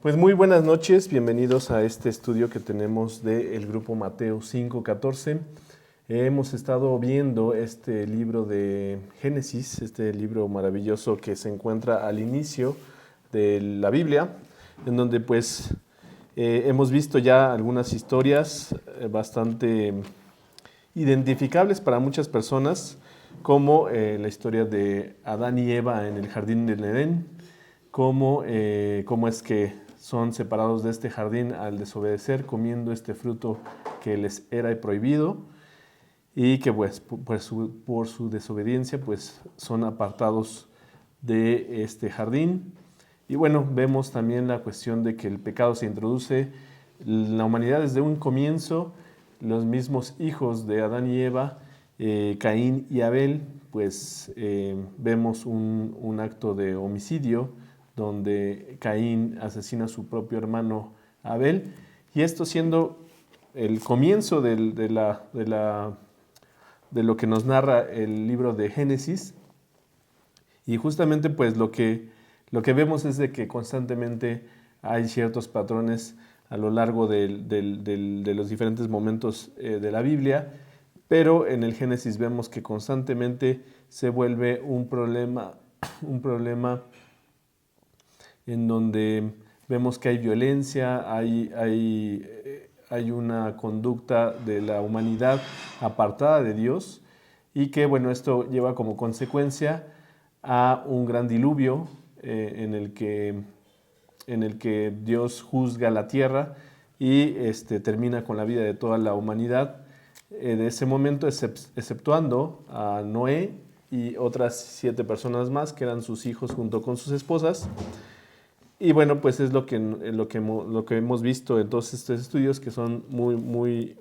Pues muy buenas noches, bienvenidos a este estudio que tenemos del grupo Mateo 5:14. Hemos estado viendo este libro de Génesis, este libro maravilloso que se encuentra al inicio de la Biblia, en donde pues hemos visto ya algunas historias bastante identificables para muchas personas, como la historia de Adán y Eva en el jardín del Edén, cómo es que son separados de este jardín al desobedecer, comiendo este fruto que les era prohibido, y que pues, por su desobediencia pues son apartados de este jardín. Y bueno, vemos también la cuestión de que el pecado se introduce en la humanidad desde un comienzo. Los mismos hijos de Adán y Eva, Caín y Abel, pues vemos un acto de homicidio donde Caín asesina a su propio hermano Abel, y esto siendo el comienzo de lo que nos narra el libro de Génesis. Y justamente pues lo que vemos es de que constantemente hay ciertos patrones a lo largo de los diferentes momentos de la Biblia, pero en el Génesis vemos que constantemente se vuelve un problema en donde vemos que hay violencia, hay una conducta de la humanidad apartada de Dios, y que bueno, esto lleva como consecuencia a un gran diluvio en el que Dios juzga la tierra y termina con la vida de toda la humanidad. De ese momento, exceptuando a Noé y otras 7 personas más que eran sus hijos junto con sus esposas. Y bueno, pues es lo que hemos visto en todos estos estudios, que son muy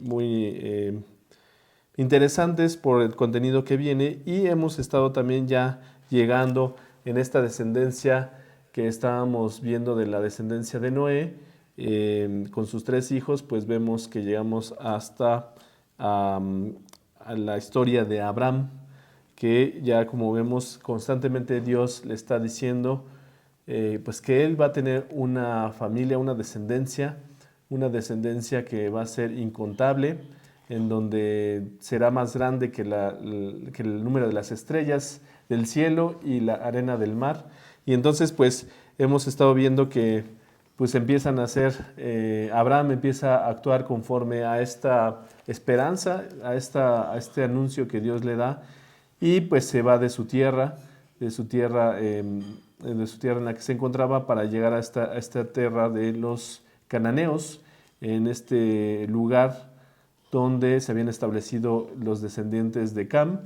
interesantes por el contenido que viene, y hemos estado también ya llegando en esta descendencia que estábamos viendo de la descendencia de Noé, con sus 3 hijos, pues vemos que llegamos hasta a la historia de Abraham, que ya como vemos constantemente Dios le está diciendo pues que él va a tener una familia, una descendencia que va a ser incontable, en donde será más grande que el número de las estrellas del cielo y la arena del mar. Y entonces pues hemos estado viendo que pues empiezan a hacer, Abraham empieza a actuar conforme a esta esperanza, a este anuncio que Dios le da, y pues se va de su tierra en la que se encontraba, para llegar a esta tierra de los cananeos, en este lugar donde se habían establecido los descendientes de Cam,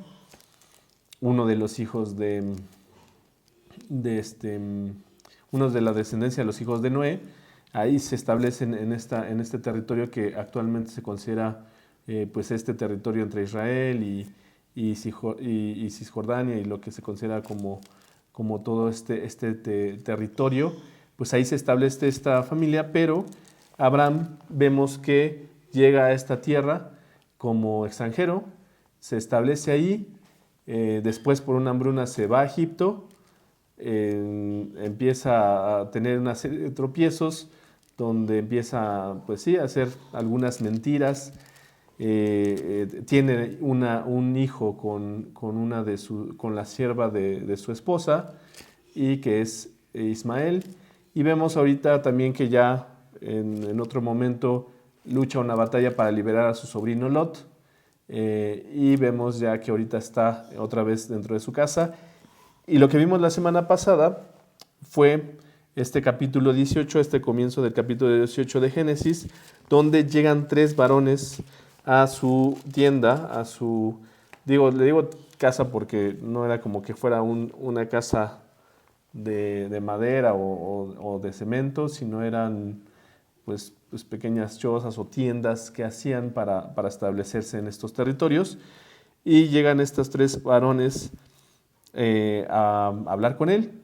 uno de los hijos uno de la descendencia de los hijos de Noé. Ahí se establecen en este territorio que actualmente se considera pues este territorio entre Israel y Cisjordania, y lo que se considera como todo este territorio. Pues ahí se establece esta familia, pero Abraham vemos que llega a esta tierra como extranjero, se establece ahí, después por una hambruna se va a Egipto, empieza a tener una serie de tropiezos, donde empieza pues sí, a hacer algunas mentiras. Tiene un hijo con la sierva de su esposa, y que es Ismael. Y vemos ahorita también que ya en otro momento lucha una batalla para liberar a su sobrino Lot, y vemos ya que ahorita está otra vez dentro de su casa. Y lo que vimos la semana pasada fue este capítulo 18, este comienzo del capítulo 18 de Génesis, donde llegan 3 varones a su tienda, le digo casa porque no era como que fuera una casa de madera o de cemento, sino eran pues pequeñas chozas o tiendas que hacían para establecerse en estos territorios. Y llegan estos 3 varones a hablar con él.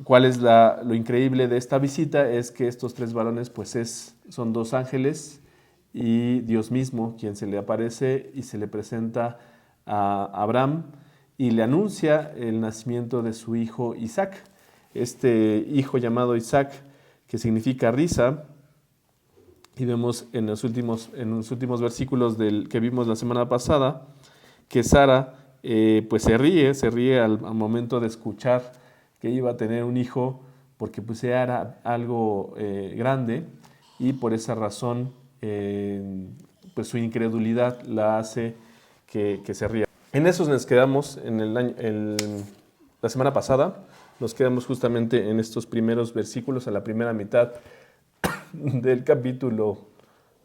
¿Cuál es lo increíble de esta visita? Es que estos 3 varones pues son 2 ángeles y Dios mismo quien se le aparece y se le presenta a Abraham y le anuncia el nacimiento de su hijo Isaac. este hijo llamado Isaac, que significa risa, y vemos en los últimos versículos que vimos la semana pasada, que Sara pues se ríe al momento de escuchar que iba a tener un hijo, porque pues ya era algo grande, y por esa razón pues su incredulidad la hace que se ría. En eso nos quedamos la semana pasada, nos quedamos justamente en estos primeros versículos, a la primera mitad del capítulo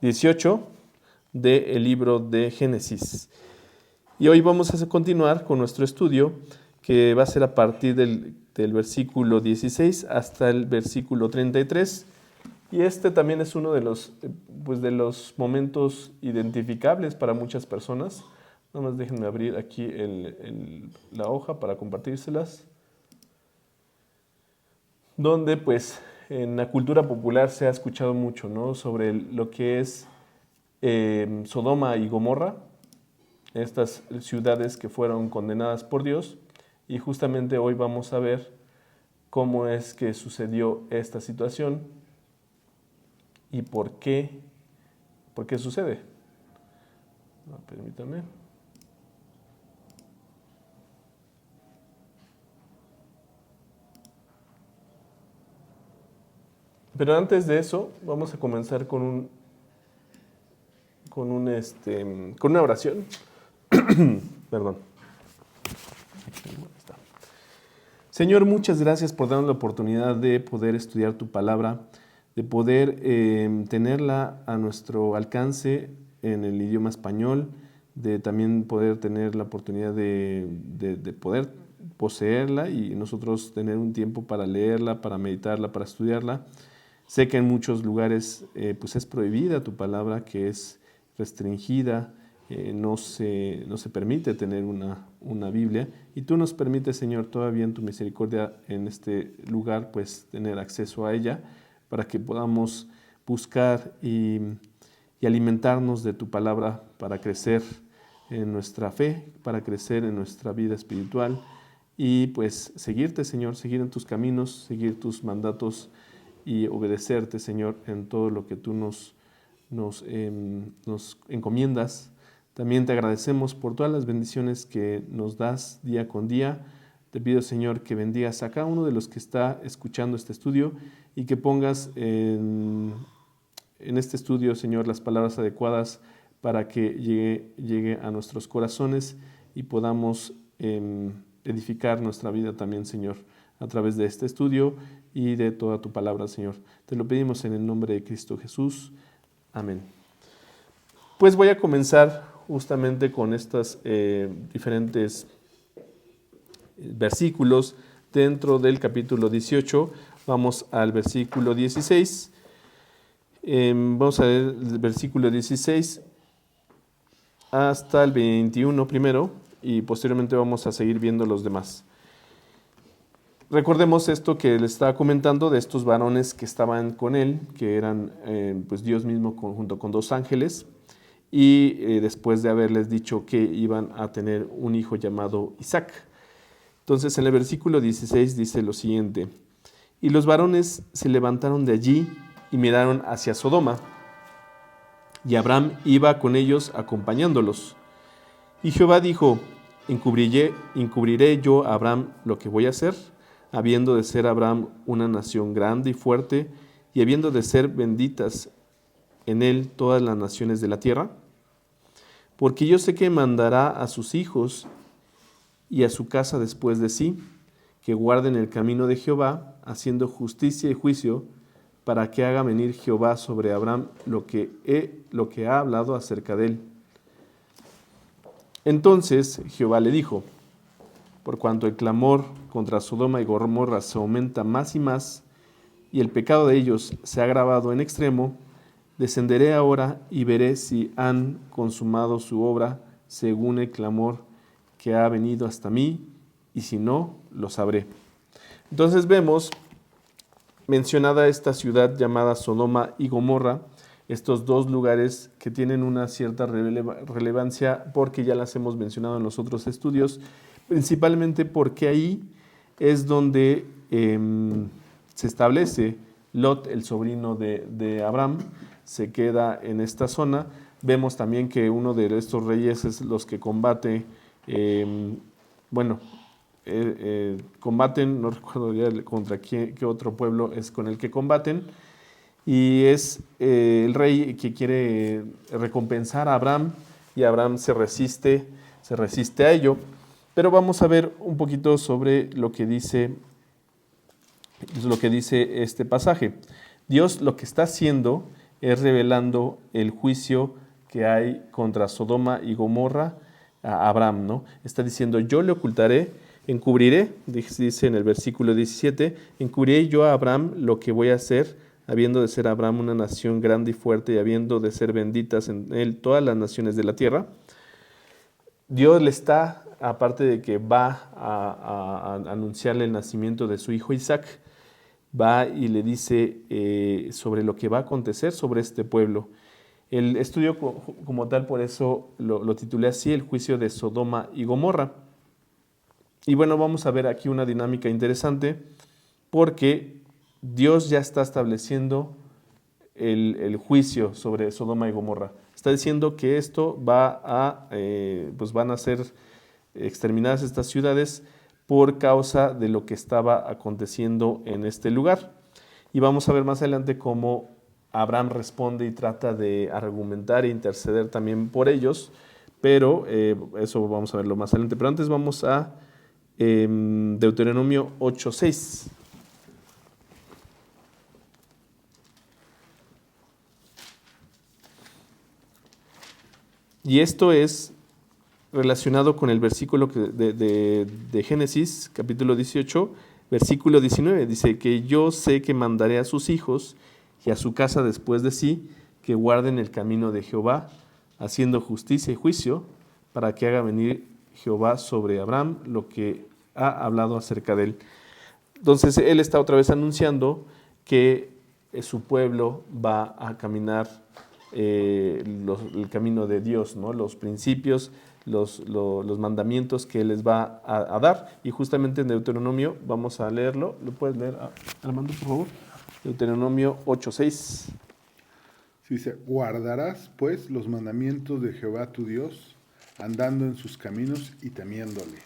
18 del libro de Génesis. Y hoy vamos a continuar con nuestro estudio, que va a ser a partir del versículo 16 hasta el versículo 33. Y este también es uno de los momentos identificables para muchas personas. Nada más déjenme abrir aquí la hoja para compartírselas. Donde pues en la cultura popular se ha escuchado mucho, ¿no?, sobre lo que es Sodoma y Gomorra, estas ciudades que fueron condenadas por Dios, y justamente hoy vamos a ver cómo es que sucedió esta situación y por qué sucede. Permítame. Pero antes de eso, vamos a comenzar con una oración. Perdón. Señor, muchas gracias por darnos la oportunidad de poder estudiar tu palabra, de poder tenerla a nuestro alcance en el idioma español, de también poder tener la oportunidad de poder poseerla y nosotros tener un tiempo para leerla, para meditarla, para estudiarla. Sé que en muchos lugares pues es prohibida tu palabra, que es restringida, no se permite tener una Biblia, y tú nos permites, Señor, todavía en tu misericordia en este lugar, pues tener acceso a ella para que podamos buscar y alimentarnos de tu palabra para crecer en nuestra fe, para crecer en nuestra vida espiritual y pues seguirte, Señor, seguir en tus caminos, seguir tus mandatos y obedecerte, Señor, en todo lo que tú nos encomiendas. También te agradecemos por todas las bendiciones que nos das día con día. Te pido, Señor, que bendigas a cada uno de los que está escuchando este estudio y que pongas en este estudio, Señor, las palabras adecuadas para que llegue a nuestros corazones y podamos edificar nuestra vida también, Señor, a través de este estudio y de toda tu palabra, Señor. Te lo pedimos en el nombre de Cristo Jesús. Amén. Pues voy a comenzar justamente con estos diferentes versículos dentro del capítulo 18. Vamos al versículo 16. Vamos a ver el versículo 16 hasta el 21 primero y posteriormente vamos a seguir viendo los demás. Recordemos esto que le estaba comentando de estos varones que estaban con él, que eran pues Dios mismo junto con dos ángeles, y después de haberles dicho que iban a tener un hijo llamado Isaac. Entonces en el versículo 16 dice lo siguiente: y los varones se levantaron de allí y miraron hacia Sodoma, y Abraham iba con ellos acompañándolos. Y Jehová dijo: ¿encubriré yo a Abraham lo que voy a hacer? Habiendo de ser Abraham una nación grande y fuerte, y habiendo de ser benditas en él todas las naciones de la tierra. Porque yo sé que mandará a sus hijos y a su casa después de sí, que guarden el camino de Jehová, haciendo justicia y juicio, para que haga venir Jehová sobre Abraham lo que ha hablado acerca de él. Entonces Jehová le dijo: por cuanto el clamor contra Sodoma y Gomorra se aumenta más y más, y el pecado de ellos se ha agravado en extremo, descenderé ahora y veré si han consumado su obra según el clamor que ha venido hasta mí, y si no, lo sabré. Entonces vemos mencionada esta ciudad llamada Sodoma y Gomorra, estos dos lugares que tienen una cierta relevancia porque ya las hemos mencionado en los otros estudios, principalmente porque ahí es donde se establece. Lot, el sobrino de Abraham, se queda en esta zona. Vemos también que uno de estos reyes es los que combate, combaten, no recuerdo ya contra qué otro pueblo es con el que combaten, y es el rey que quiere recompensar a Abraham, y Abraham se resiste a ello. Pero vamos a ver un poquito sobre lo que dice este pasaje. Dios lo que está haciendo es revelando el juicio que hay contra Sodoma y Gomorra a Abraham, ¿no? Está diciendo, yo le ocultaré, encubriré, dice en el versículo 17, encubriré yo a Abraham lo que voy a hacer, habiendo de ser Abraham una nación grande y fuerte, y habiendo de ser benditas en él todas las naciones de la tierra. Dios le está, aparte de que va a anunciarle el nacimiento de su hijo Isaac, va y le dice sobre lo que va a acontecer sobre este pueblo. El estudio como tal, por eso lo titulé así, el juicio de Sodoma y Gomorra. Y bueno, vamos a ver aquí una dinámica interesante, porque Dios ya está estableciendo el juicio sobre Sodoma y Gomorra. Está diciendo que esto pues van a ser exterminadas estas ciudades por causa de lo que estaba aconteciendo en este lugar. Y vamos a ver más adelante cómo Abraham responde y trata de argumentar e interceder también por ellos, pero eso vamos a verlo más adelante. Pero antes vamos a Deuteronomio 8:6. Y esto es relacionado con el versículo de Génesis, capítulo 18, versículo 19. Dice que yo sé que mandaré a sus hijos y a su casa después de sí, que guarden el camino de Jehová, haciendo justicia y juicio, para que haga venir Jehová sobre Abraham lo que ha hablado acerca de él. Entonces él está otra vez anunciando que su pueblo va a caminar el camino de Dios, ¿no? Los principios, los mandamientos que Él les va a dar. Y justamente en Deuteronomio, vamos a leerlo. ¿Lo puedes leer, Armando, por favor? Deuteronomio 8:6. Dice, guardarás pues los mandamientos de Jehová tu Dios, andando en sus caminos y temiéndole.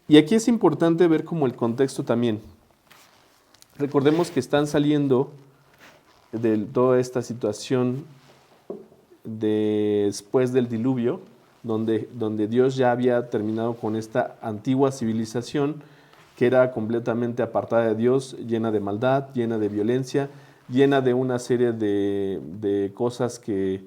Y aquí es importante ver como el contexto también. Recordemos que están saliendo de toda esta situación después del diluvio, donde Dios ya había terminado con esta antigua civilización que era completamente apartada de Dios, llena de maldad, llena de violencia, llena de una serie de cosas que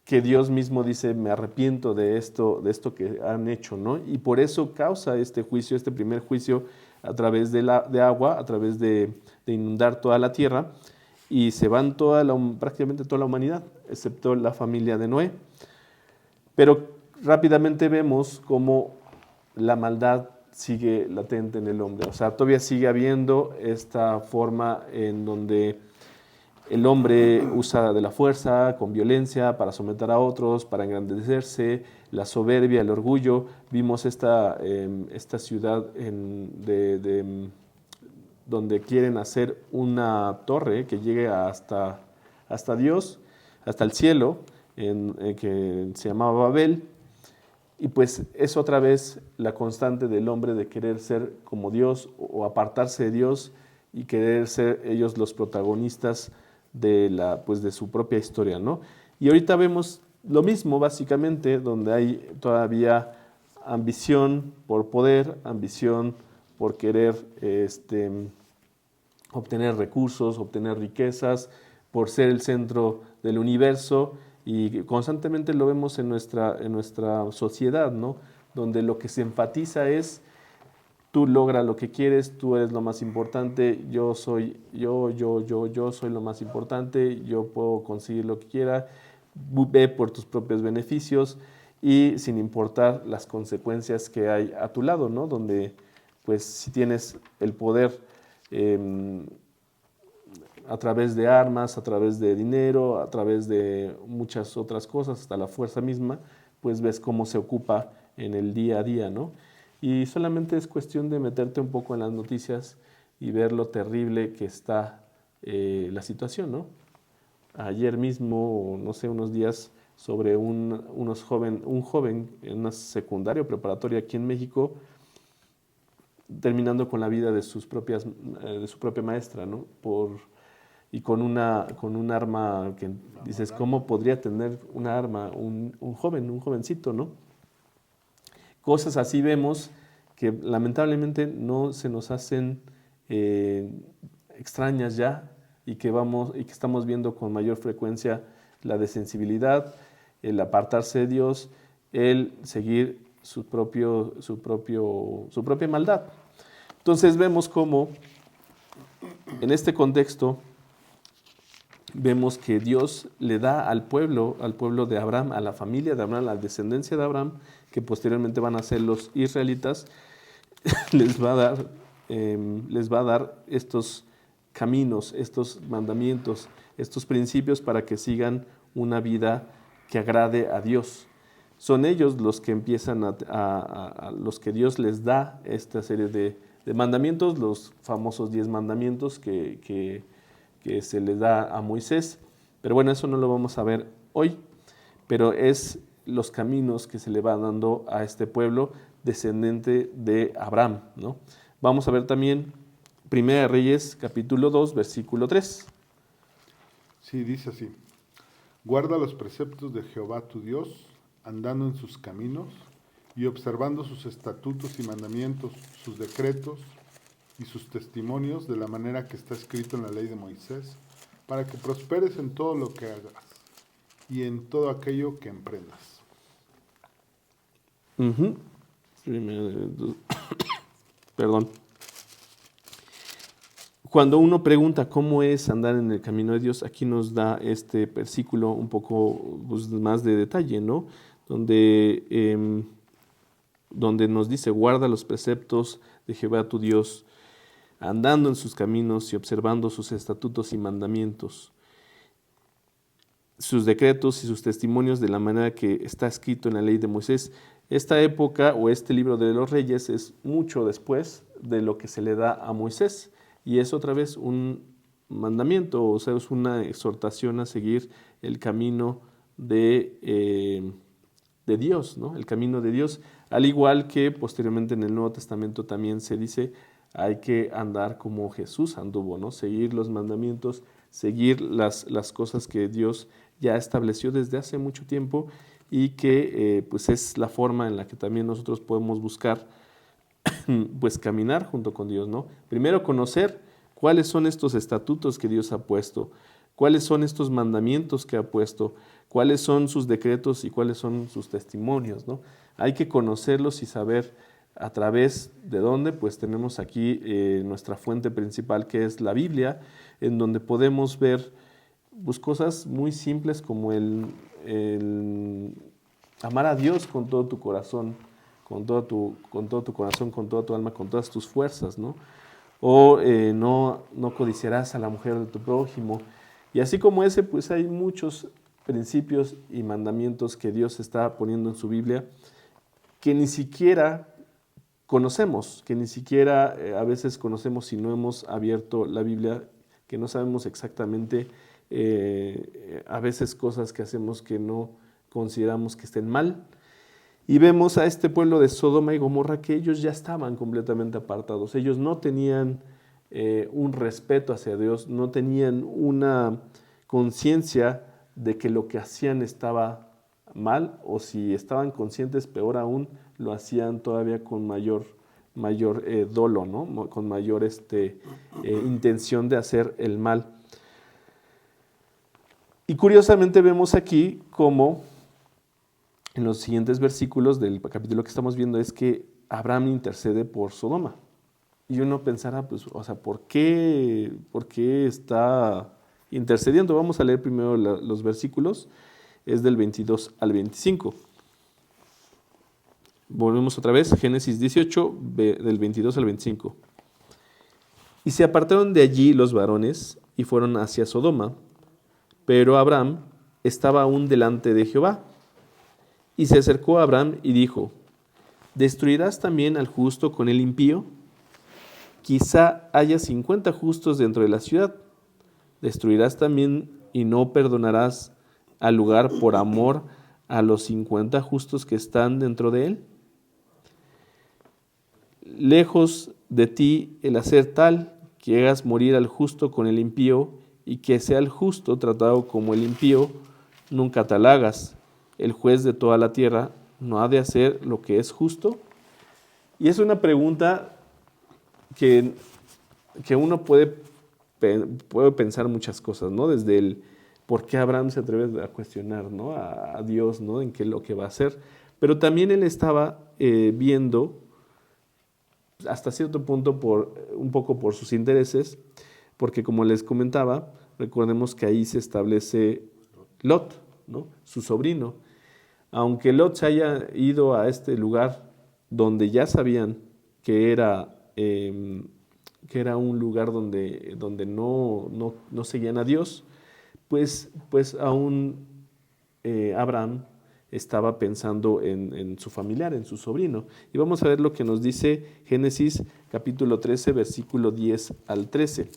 Dios mismo dice, me arrepiento de esto que han hecho, ¿no? Y por eso causa este juicio, este primer juicio a través de agua, a través de inundar toda la tierra, y se van prácticamente toda la humanidad, excepto la familia de Noé. Pero rápidamente vemos cómo la maldad sigue latente en el hombre. O sea, todavía sigue habiendo esta forma en donde el hombre usa de la fuerza, con violencia, para someter a otros, para engrandecerse, la soberbia, el orgullo. Vimos esta ciudad donde quieren hacer una torre que llegue hasta Dios, hasta el cielo, que se llamaba Babel. Y pues es otra vez la constante del hombre de querer ser como Dios o apartarse de Dios y querer ser ellos los protagonistas de su propia historia, ¿no? Y ahorita vemos lo mismo básicamente, donde hay todavía ambición por poder, ambición por querer obtener recursos, obtener riquezas, por ser el centro del universo, y constantemente lo vemos en nuestra sociedad, ¿no? Donde lo que se enfatiza es tú logras lo que quieres, tú eres lo más importante, yo soy lo más importante, yo puedo conseguir lo que quiera, ve por tus propios beneficios y sin importar las consecuencias que hay a tu lado, ¿no? Donde pues si tienes el poder a través de armas, a través de dinero, a través de muchas otras cosas, hasta la fuerza misma, pues ves cómo se ocupa en el día a día, ¿no? Y solamente es cuestión de meterte un poco en las noticias y ver lo terrible que está la situación, ¿no? Ayer mismo, no sé, unos días sobre un joven en una secundaria o preparatoria aquí en México, terminando con la vida de su propia maestra, ¿no? Y con un arma que dices, ¿cómo podría tener una arma un jovencito, ¿no? Cosas así vemos que lamentablemente no se nos hacen extrañas ya y que estamos viendo con mayor frecuencia la desensibilidad, el apartarse de Dios, el seguir su propia maldad. Entonces vemos cómo en este contexto vemos que Dios le da al pueblo de Abraham, a la familia de Abraham, a la descendencia de Abraham, que posteriormente van a ser los israelitas, les va a dar estos caminos, estos mandamientos, estos principios para que sigan una vida que agrade a Dios. Son ellos los que empiezan a los que Dios les da esta serie de mandamientos, los famosos 10 mandamientos que se les da a Moisés. Pero bueno, eso no lo vamos a ver hoy, pero es los caminos que se le va dando a este pueblo descendente de Abraham, ¿no? Vamos a ver también 1 Reyes capítulo 2, versículo 3. Sí, dice así: guarda los preceptos de Jehová tu Dios, andando en sus caminos y observando sus estatutos y mandamientos, sus decretos y sus testimonios, de la manera que está escrito en la ley de Moisés, para que prosperes en todo lo que hagas y en todo aquello que emprendas. Perdón. Cuando uno pregunta cómo es andar en el camino de Dios, aquí nos da este versículo un poco más de detalle, ¿no? Donde nos dice, guarda los preceptos de Jehová tu Dios, andando en sus caminos y observando sus estatutos y mandamientos, sus decretos y sus testimonios, de la manera que está escrito en la ley de Moisés. Esta época o este libro de los Reyes es mucho después de lo que se le da a Moisés, y es otra vez un mandamiento, o sea, es una exhortación a seguir el camino de Dios, ¿no? El camino de Dios, al igual que posteriormente en el Nuevo Testamento también se dice, hay que andar como Jesús anduvo, ¿no? Seguir los mandamientos, seguir las cosas que Dios ya estableció desde hace mucho tiempo, y que pues es la forma en la que también nosotros podemos buscar pues caminar junto con Dios, ¿no? Primero conocer cuáles son estos estatutos que Dios ha puesto, cuáles son estos mandamientos que ha puesto, cuáles son sus decretos y cuáles son sus testimonios, ¿no? Hay que conocerlos y saber a través de dónde, pues tenemos aquí nuestra fuente principal, que es la Biblia, en donde podemos ver pues, cosas muy simples como el amar a Dios con todo tu corazón, con todo tu corazón, con toda tu alma, con todas tus fuerzas, ¿no? O no codiciarás a la mujer de tu prójimo. Y así como ese, pues hay muchos principios y mandamientos que Dios está poniendo en su Biblia que ni siquiera conocemos, que ni siquiera a veces conocemos si no hemos abierto la Biblia, que no sabemos exactamente a veces cosas que hacemos que no consideramos que estén mal. Y vemos a este pueblo de Sodoma y Gomorra que ellos ya estaban completamente apartados. Ellos no tenían un respeto hacia Dios, no tenían una conciencia de que lo que hacían estaba mal, o si estaban conscientes, peor aún, lo hacían todavía con mayor dolo, ¿no? Con mayor intención de hacer el mal. Y curiosamente vemos aquí cómo en los siguientes versículos del capítulo que estamos viendo es que Abraham intercede por Sodoma. Y uno pensará, pues, o sea, ¿por qué está intercediendo? Vamos a leer primero los versículos, es del 22 al 25. Volvemos otra vez, Génesis 18, del 22 al 25. Y se apartaron de allí los varones y fueron hacia Sodoma, pero Abraham estaba aún delante de Jehová. Y se acercó a Abraham y dijo, ¿Destruirás también al justo con el impío? Quizá haya 50 justos dentro de la ciudad. ¿Destruirás también y no perdonarás al lugar por amor a los 50 justos que están dentro de él? Lejos de ti el hacer tal que hagas morir al justo con el impío, y que sea el justo tratado como el impío, nunca tal hagas. El juez de toda la tierra no ha de hacer lo que es justo. Y es una pregunta que uno puede pensar muchas cosas, ¿no? Desde el por qué Abraham se atreve a cuestionar, ¿no? a Dios, ¿no? En qué es lo que va a hacer. Pero también él estaba viendo, hasta cierto punto, un poco por sus intereses, porque como les comentaba, recordemos que ahí se establece Lot, ¿no? Su sobrino. Aunque Lot se haya ido a este lugar donde ya sabían que era un lugar donde no seguían a Dios, pues aún Abraham estaba pensando en su familiar, en su sobrino. Y vamos a ver lo que nos dice Génesis capítulo 13, versículo 10 al 13,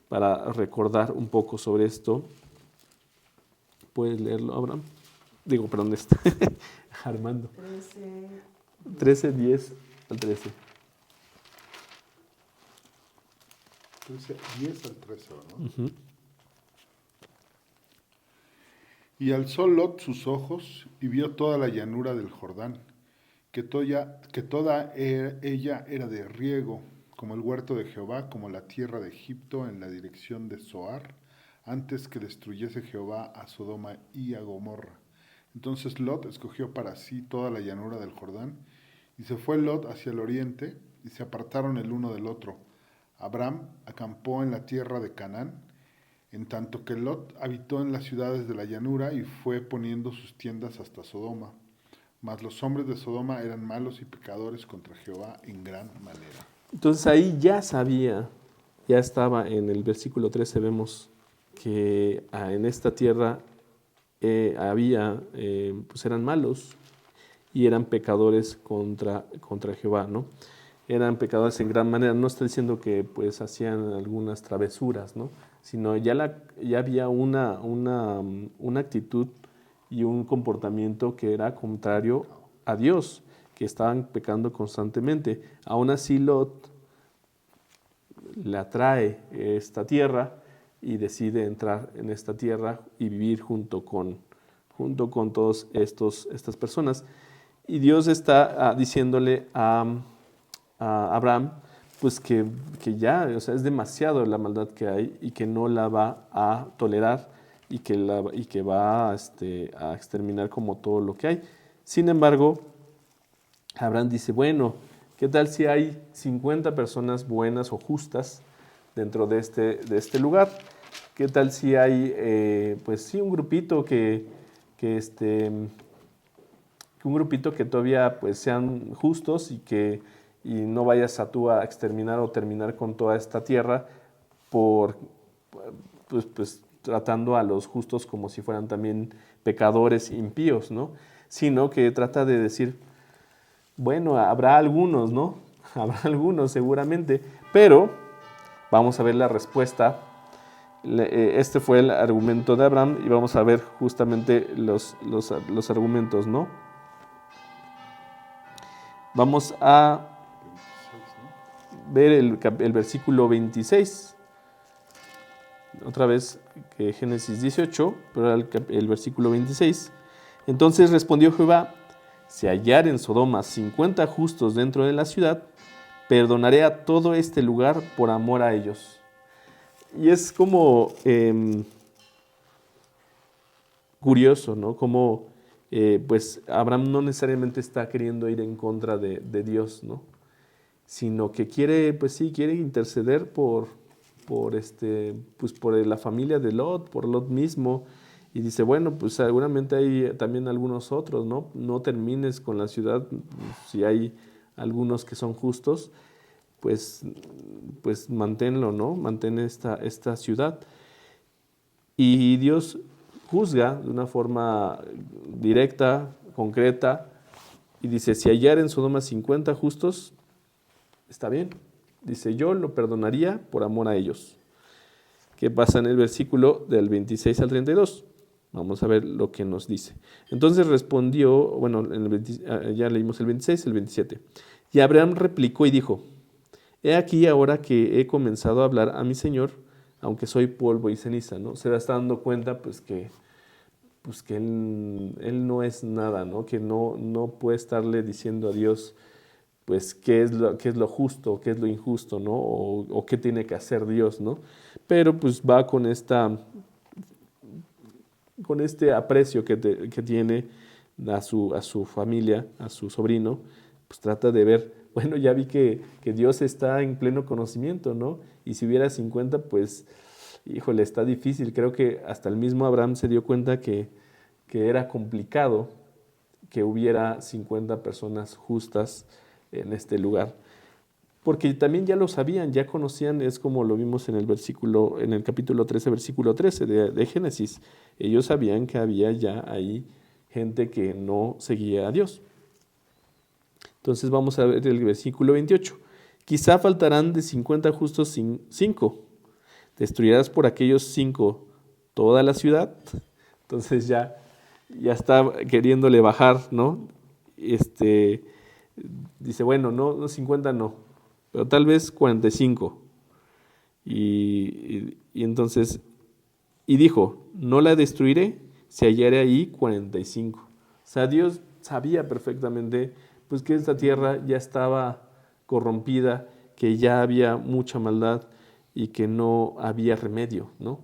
para recordar un poco sobre esto. ¿Puedes leerlo, Abraham? Armando. 13, 10 al 13. 10 al 13, ¿no? Uh-huh. Y alzó Lot sus ojos y vio toda la llanura del Jordán, que toda ella era de riego, como el huerto de Jehová, como la tierra de Egipto en la dirección de Zoar, antes que destruyese Jehová a Sodoma y a Gomorra. Entonces Lot escogió para sí toda la llanura del Jordán, y se fue Lot hacia el oriente, y se apartaron el uno del otro. Abraham acampó en la tierra de Canaán, en tanto que Lot habitó en las ciudades de la llanura y fue poniendo sus tiendas hasta Sodoma. Mas los hombres de Sodoma eran malos y pecadores contra Jehová en gran manera. Entonces ahí ya estaba en el versículo 13, vemos que en esta tierra pues eran malos y eran pecadores contra Jehová, ¿no? Eran pecadores en gran manera. No está diciendo que pues hacían algunas travesuras, ¿no? Sino ya había una actitud y un comportamiento que era contrario a Dios, que estaban pecando constantemente. Aún así Lot le atrae esta tierra y decide entrar en esta tierra y vivir junto con todas estas personas. Y Dios está diciéndole a Abraham pues que ya, o sea, es demasiado la maldad que hay y que no la va a tolerar y que va a exterminar como todo lo que hay. Sin embargo, Abraham dice, bueno, ¿qué tal si hay 50 personas buenas o justas dentro de este lugar? ¿Qué tal si hay, pues sí, un grupito que todavía pues sean justos y no vayas tú a exterminar o terminar con toda esta tierra pues tratando a los justos como si fueran también pecadores impíos, ¿no? Sino que trata de decir, bueno, habrá algunos, ¿no? Habrá algunos seguramente, pero vamos a ver la respuesta. Este fue el argumento de Abraham y vamos a ver justamente los argumentos, ¿no? Vamos a ver el versículo 26. Otra vez que Génesis 18, pero el versículo 26. Entonces respondió Jehová, si hallar en Sodoma 50 justos dentro de la ciudad, perdonaré a todo este lugar por amor a ellos. Y es como curioso, ¿no? Como pues Abraham no necesariamente está queriendo ir en contra de Dios, ¿no? Sino que quiere interceder por la familia de Lot, por Lot mismo. Y dice, bueno, pues seguramente hay también algunos otros, ¿no? No termines con la ciudad, si hay algunos que son justos, pues manténlo, ¿no? Mantén esta ciudad. Y Dios juzga de una forma directa, concreta, Y dice, si hallar en Sodoma 50 justos, está bien. Dice, yo lo perdonaría por amor a ellos. ¿Qué pasa en el versículo del 26 al 32? Vamos a ver lo que nos dice. Entonces respondió, bueno, ya leímos el 26, el 27. Y Abraham replicó y dijo, he aquí ahora que he comenzado a hablar a mi Señor, aunque soy polvo y ceniza, ¿no? Se está dando cuenta pues que él no es nada, ¿no? Que no puede estarle diciendo a Dios pues qué es lo justo, qué es lo injusto, ¿no? O qué tiene que hacer Dios, ¿no? Pero pues va con este aprecio que tiene a su familia, a su sobrino, pues trata de ver, bueno, ya vi que Dios está en pleno conocimiento, ¿no? Y si hubiera 50, pues, híjole, está difícil. Creo que hasta el mismo Abraham se dio cuenta que era complicado que hubiera 50 personas justas en este lugar. Porque también ya lo sabían, ya conocían, es como lo vimos en el capítulo 13, versículo 13 de Génesis. Ellos sabían que había ya ahí gente que no seguía a Dios. Entonces vamos a ver el versículo 28. Quizá faltarán de 50 justos 5. ¿Destruirás por aquellos 5 toda la ciudad? Entonces ya está queriéndole bajar, ¿no? Dice, bueno, no 50 no, pero tal vez 45. Y entonces, y dijo, no la destruiré si hallaré ahí 45. O sea, Dios sabía perfectamente pues que esta tierra ya estaba corrompida, que ya había mucha maldad y que no había remedio, ¿no?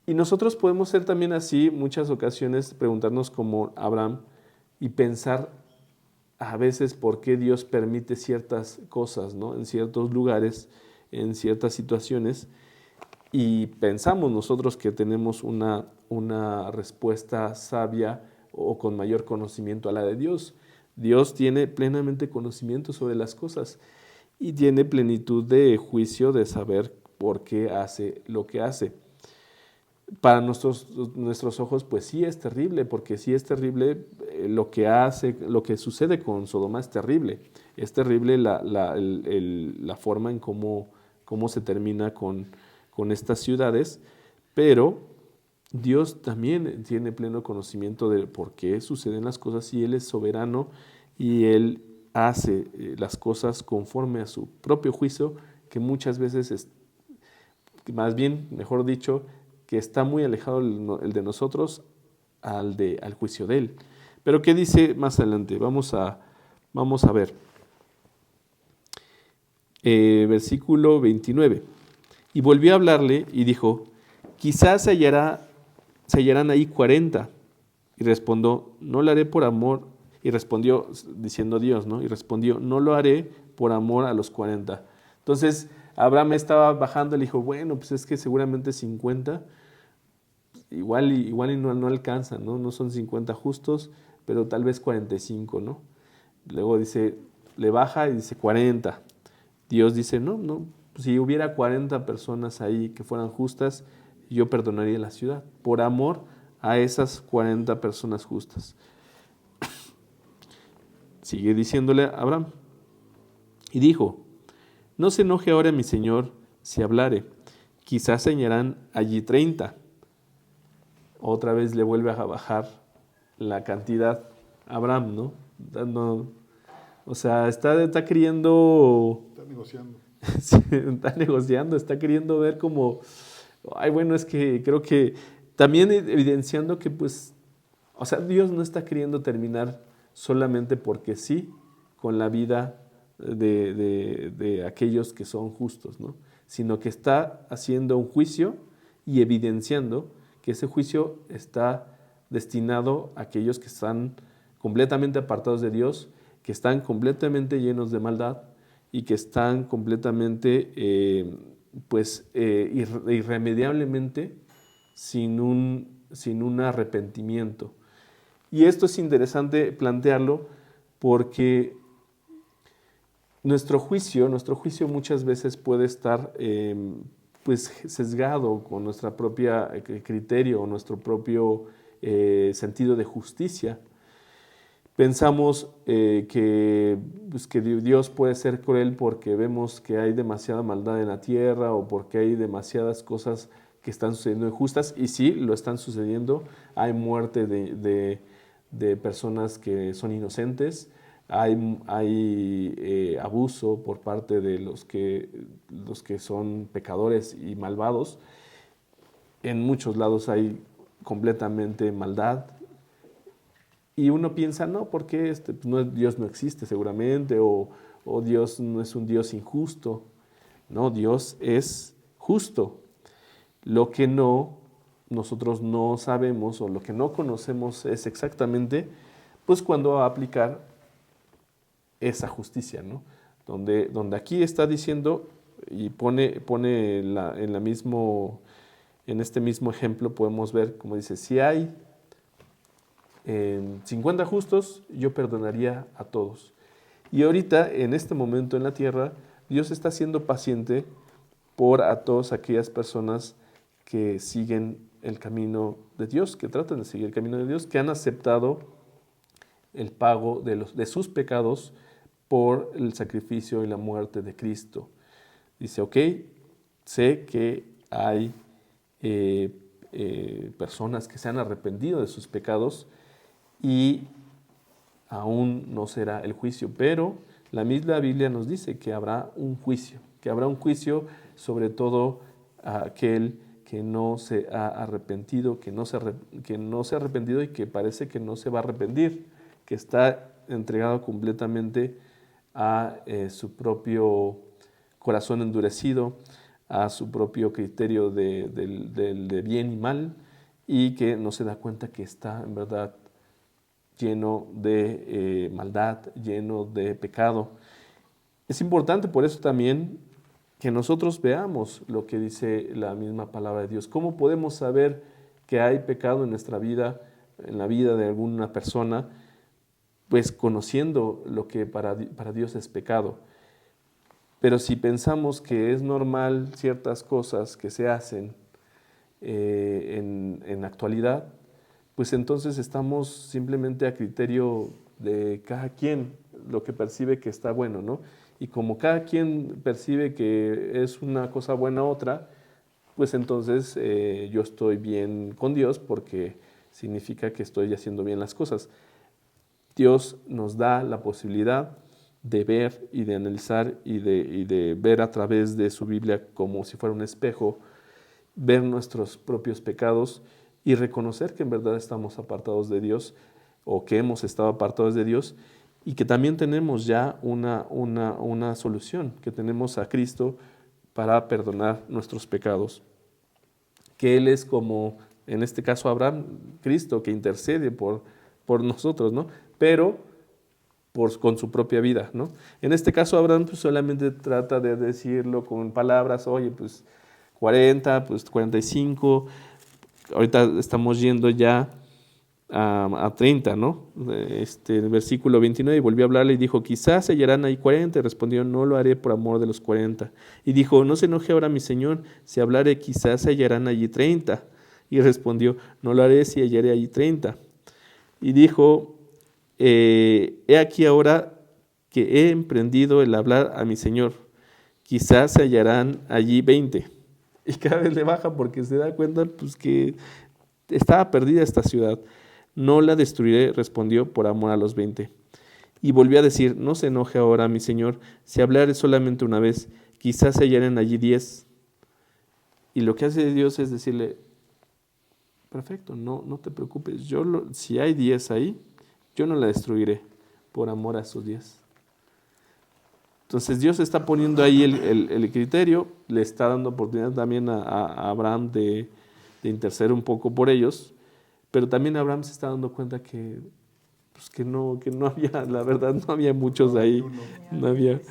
Y nosotros podemos ser también así, muchas ocasiones, preguntarnos como Abraham y pensar a veces por qué Dios permite ciertas cosas, ¿no? En ciertos lugares, en ciertas situaciones, y pensamos nosotros que tenemos una respuesta sabia o con mayor conocimiento a la de Dios. Dios tiene plenamente conocimiento sobre las cosas y tiene plenitud de juicio de saber por qué hace lo que hace. Para nuestros ojos, pues sí es terrible, porque sí es terrible lo que sucede con Sodoma es terrible. Es terrible la forma en cómo se termina con estas ciudades, pero Dios también tiene pleno conocimiento de por qué suceden las cosas y Él es soberano y Él hace las cosas conforme a su propio juicio, que muchas veces más bien, mejor dicho, que está muy alejado el de nosotros al juicio de Él. Pero ¿qué dice más adelante? Vamos a ver. Versículo 29. Y volvió a hablarle y dijo, quizás se hallarán ahí 40. Y respondió, no lo haré por amor. Y respondió, diciendo Dios, ¿no? Y respondió, no lo haré por amor a los 40. Entonces, Abraham estaba bajando y le dijo, bueno, pues es que seguramente 50, igual y no alcanzan, ¿no? No son 50 justos, pero tal vez 45, ¿no? Luego dice, le baja y dice 40. Dios dice, no, si hubiera 40 personas ahí que fueran justas, yo perdonaría la ciudad, por amor a esas 40 personas justas. Sigue diciéndole a Abraham, y dijo, no se enoje ahora mi señor si hablare, quizás se hallarán allí 30. Otra vez le vuelve a bajar la cantidad a Abraham, ¿no? O sea, está queriendo... Está negociando. Está negociando, está queriendo ver como... Ay, bueno, es que creo que también evidenciando que pues... O sea, Dios no está queriendo terminar solamente porque sí con la vida de aquellos que son justos, ¿no? Sino que está haciendo un juicio y evidenciando que ese juicio está destinado a aquellos que están completamente apartados de Dios, que están completamente llenos de maldad y que están completamente, irremediablemente sin un arrepentimiento. Y esto es interesante plantearlo porque nuestro juicio muchas veces puede estar sesgado con nuestra propia criterio o nuestro propio sentido de justicia. Pensamos pues, que Dios puede ser cruel porque vemos que hay demasiada maldad en la tierra o porque hay demasiadas cosas que están sucediendo injustas, y sí, lo están sucediendo. Hay muerte de personas que son inocentes, hay abuso por parte de los que son pecadores y malvados. En muchos lados hay completamente maldad. Y uno piensa, no, porque Dios no existe seguramente, o Dios no es un Dios injusto. No, Dios es justo. Lo que nosotros no sabemos o lo que no conocemos es exactamente, pues, cuándo aplicar esa justicia, ¿no? Donde aquí está diciendo y pone en este mismo ejemplo podemos ver, como dice, si hay 50 justos, yo perdonaría a todos. Y ahorita, en este momento en la tierra, Dios está siendo paciente por a todas aquellas personas que siguen el camino de Dios, que tratan de seguir el camino de Dios, que han aceptado el pago de sus pecados por el sacrificio y la muerte de Cristo. Dice, ok, sé que hay personas que se han arrepentido de sus pecados y aún no será el juicio, pero la misma Biblia nos dice que habrá un juicio sobre todo a aquel que no se ha arrepentido, que no se ha arrepentido y que parece que no se va a arrepentir, que está entregado completamente a su propio corazón endurecido, a su propio criterio de bien y mal, y que no se da cuenta que está en verdad lleno de maldad, lleno de pecado. Es importante por eso también que nosotros veamos lo que dice la misma palabra de Dios. ¿Cómo podemos saber que hay pecado en nuestra vida, en la vida de alguna persona? Pues conociendo lo que para Dios es pecado. Pero si pensamos que es normal ciertas cosas que se hacen en la actualidad, pues entonces estamos simplemente a criterio de cada quien lo que percibe que está bueno, ¿no? Y como cada quien percibe que es una cosa buena otra, pues entonces yo estoy bien con Dios porque significa que estoy haciendo bien las cosas. Dios nos da la posibilidad de ver y de analizar y de ver a través de su Biblia como si fuera un espejo, ver nuestros propios pecados y reconocer que en verdad estamos apartados de Dios o que hemos estado apartados de Dios y que también tenemos ya una solución, que tenemos a Cristo para perdonar nuestros pecados. Que Él es como, en este caso Abraham, Cristo que intercede por nosotros, ¿no? Pero con su propia vida, ¿no? En este caso Abraham pues, solamente trata de decirlo con palabras, oye, pues 40, pues 45, ahorita estamos yendo ya a 30, ¿no? El versículo 29, y volvió a hablarle y dijo, quizás se hallarán ahí 40, y respondió, no lo haré por amor de los 40. Y dijo, no se enoje ahora mi señor, si hablare quizás se hallarán allí 30. Y respondió, no lo haré si hallaré allí 30. Y dijo, he aquí ahora que he emprendido el hablar a mi señor, quizás se hallarán allí 20. Y cada vez le baja porque se da cuenta pues, que estaba perdida esta ciudad. No la destruiré, respondió, por amor a los 20. Y volvió a decir, no se enoje ahora, mi señor, si hablare solamente una vez, quizás se hallaren allí 10. Y lo que hace Dios es decirle, perfecto, no te preocupes, si hay 10 ahí, yo no la destruiré por amor a esos 10. Entonces Dios está poniendo ahí el criterio, le está dando oportunidad también a Abraham de interceder un poco por ellos, pero también Abraham se está dando cuenta que no había, la verdad, no había muchos ahí. No había.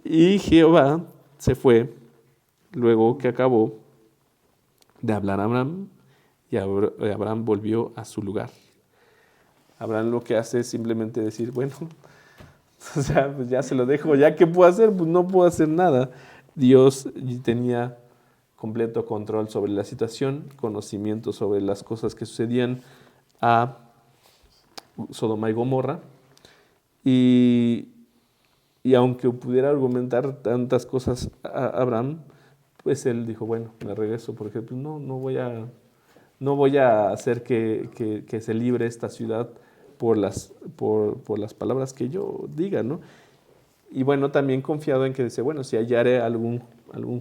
Y Jehová se fue, luego que acabó de hablar a Abraham, y Abraham volvió a su lugar. Abraham lo que hace es simplemente decir, bueno, o sea, pues ya se lo dejo, ya qué puedo hacer, pues no puedo hacer nada. Dios tenía completo control sobre la situación, conocimiento sobre las cosas que sucedían a Sodoma y Gomorra. Y aunque pudiera argumentar tantas cosas a Abraham, pues él dijo, bueno, me regreso porque pues, no voy a hacer que se libre esta ciudad por las palabras que yo diga, ¿no? Y bueno, también confiado en que dice, bueno, si hallaré algún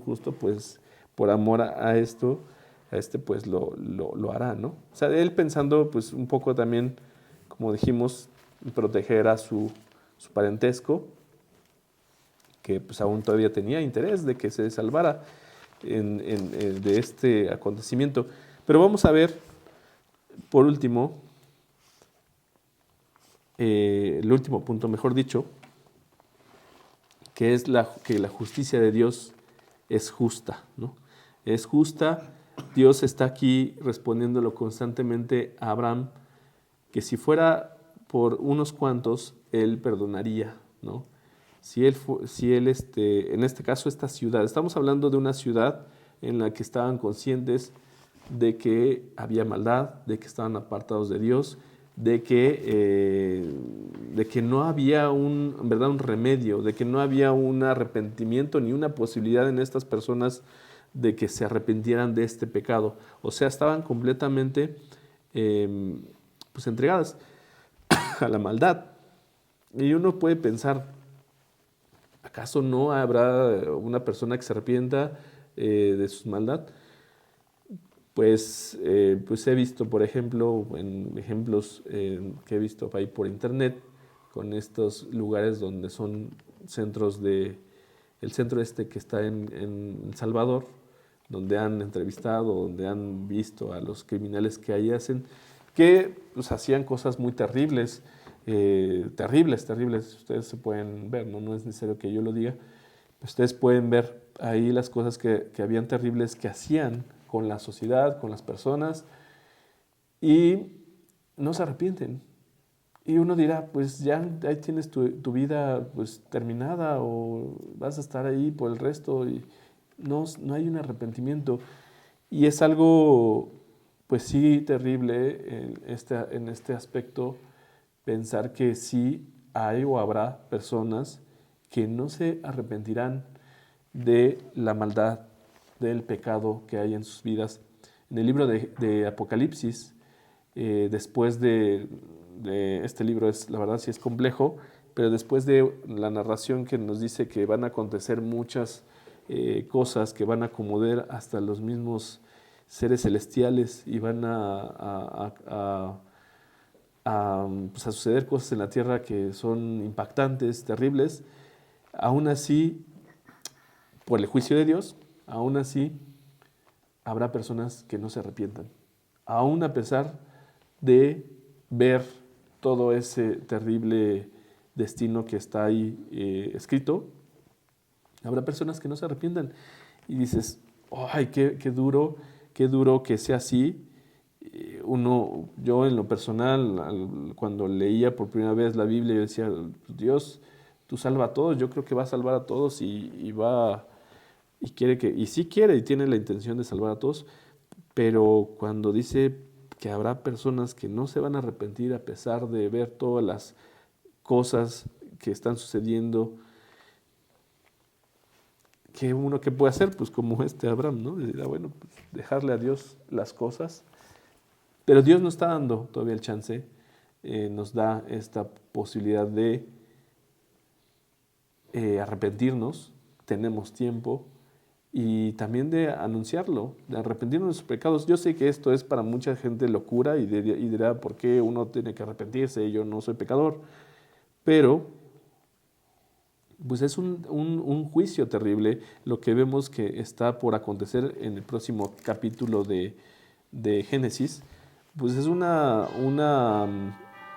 justo, pues por amor a esto, pues lo hará, ¿no? O sea, él pensando pues un poco también, como dijimos, proteger a su parentesco, que pues aún todavía tenía interés de que se salvara de este acontecimiento. Pero vamos a ver, por último, el último punto, mejor dicho, que es que la justicia de Dios es justa, ¿no? Es justa. Dios está aquí respondiéndolo constantemente a Abraham, que si fuera por unos cuantos, él perdonaría, ¿no? Si él en este caso, esta ciudad, estamos hablando de una ciudad en la que estaban conscientes de que había maldad, de que estaban apartados de Dios, de que no había un remedio, de que no había un arrepentimiento ni una posibilidad en estas personas de que se arrepintieran de este pecado. O sea, estaban completamente pues entregadas a la maldad. Y uno puede pensar, ¿acaso no habrá una persona que se arrepienta de su maldad? Pues he visto, por ejemplo, en ejemplos que he visto ahí por internet, con estos lugares donde son centros el centro que está en El Salvador, donde han entrevistado, donde han visto a los criminales que ahí hacen, que pues, hacían cosas muy terribles, terribles. Ustedes se pueden ver, no es necesario que yo lo diga. Ustedes pueden ver ahí las cosas que habían terribles que hacían con la sociedad, con las personas, y no se arrepienten. Y uno dirá, pues ya ahí tienes tu vida pues terminada o vas a estar ahí por el resto, y no hay un arrepentimiento. Y es algo, pues sí, terrible en este aspecto, pensar que sí hay o habrá personas que no se arrepentirán de la maldad, del pecado que hay en sus vidas. En el libro de Apocalipsis, después de este libro, la verdad sí es complejo, pero después de la narración que nos dice que van a acontecer muchas cosas que van a acomodar hasta los mismos seres celestiales y van pues a suceder cosas en la tierra que son impactantes, terribles, aún así, por el juicio de Dios, aún así habrá personas que no se arrepientan, aún a pesar de ver todo ese terrible destino que está ahí escrito, habrá personas que no se arrepientan. Y dices, ¡ay, qué duro que sea así! Yo en lo personal, cuando leía por primera vez la Biblia, yo decía, Dios, tú salva a todos, yo creo que va a salvar a todos y sí quiere y tiene la intención de salvar a todos, pero cuando dice que habrá personas que no se van a arrepentir a pesar de ver todas las cosas que están sucediendo, ¿qué puede hacer? Pues como Abraham, ¿no? Decir, bueno, pues dejarle a Dios las cosas. Pero Dios nos está dando todavía el chance, nos da esta posibilidad de arrepentirnos, tenemos tiempo, y también de anunciarlo, de arrepentirnos de sus pecados. Yo sé que esto es para mucha gente locura y dirá, ¿por qué uno tiene que arrepentirse? Yo no soy pecador. Pero pues es un juicio terrible lo que vemos que está por acontecer en el próximo capítulo de Génesis. Pues es un